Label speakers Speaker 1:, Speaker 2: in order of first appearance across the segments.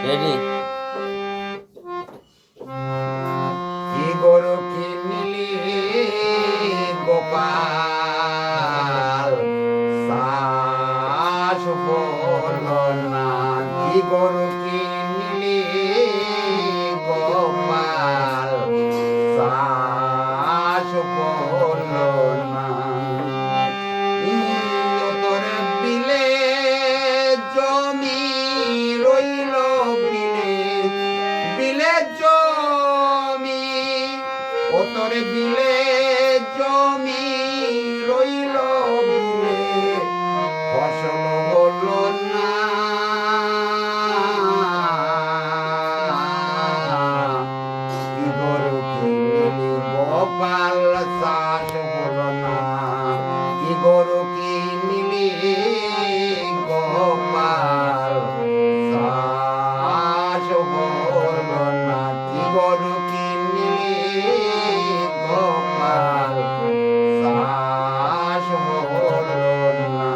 Speaker 1: Ready.
Speaker 2: কি গরু কিনলি গোপাল চাষ হলো না, কি গরু কিনলি গোপাল চাষ হলো না। তোর বিলে জমি রইল, বিলে জমি, ও তোর বিলে জমি রইল, বিলে ফসল হলো না। কি গরু কিনলি গোপাল চাষ হলো না, কি গরু কিনলি গোপাল চাষ হলো না, কি গরু কিনলি গোপাল চাষ হলো না।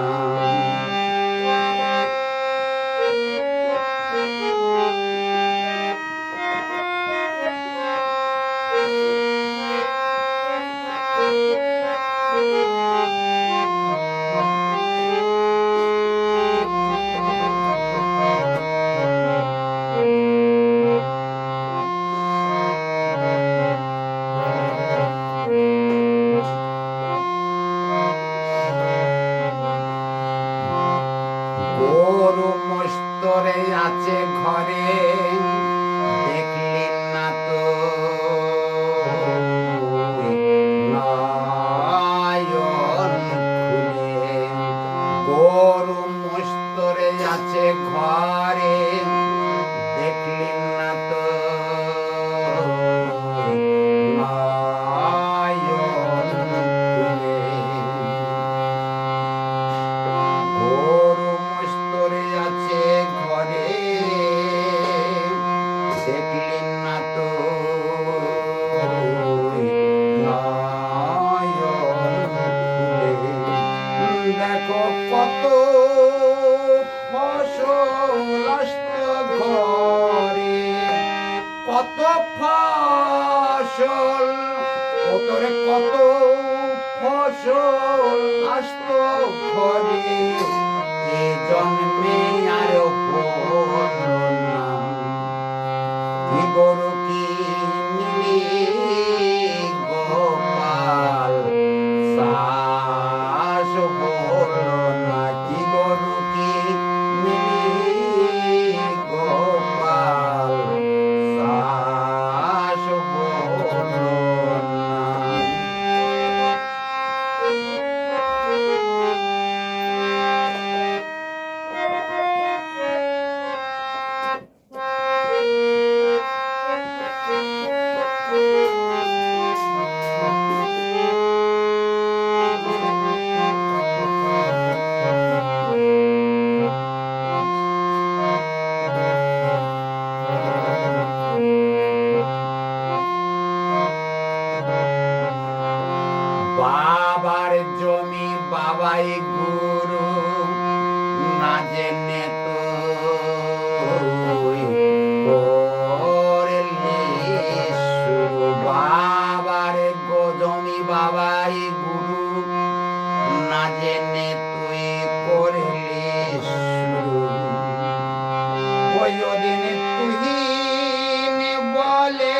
Speaker 2: গরু মস্তরে আছে ঘরে, দেখলি না তো নয়ন খুলে। গরু মস্তরে আছে ঘরে, দেখলি না তো নয়ন খুলে। গরু মস্তরে আছে ঘরে, দেখলি না তো নয়ন খুলে। দেখো কত ফসল আসত ঘরে, কত ফসল, ও তোরে কত ফসল আসত ঘরে, এ জন্মে আর হলো না। কি গরু কিনলি গোপাল চাষ হলো না, কি গরু কিনলি গোপাল চাষ হলো না। বাবার জমি বাবাই গুরু, না জেনে তুই করলি শুরু। বাবার জমি বাবাই গুরু, না জেনে তুই করলি শুরু। ওই দিন তুহিন বলে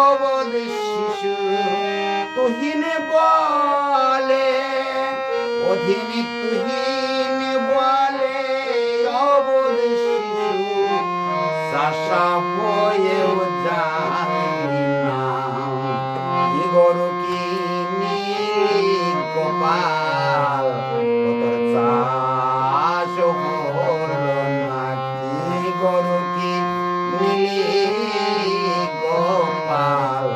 Speaker 2: অবধ শিশু, তুহিন বলে অধীন, তুহিন বলে অবধ শিশু। চাষা হয়েও জানলি না, কি গরু কিনলি গোপাল তোর চাষ হলো না, কি গরু কিনলি গোপাল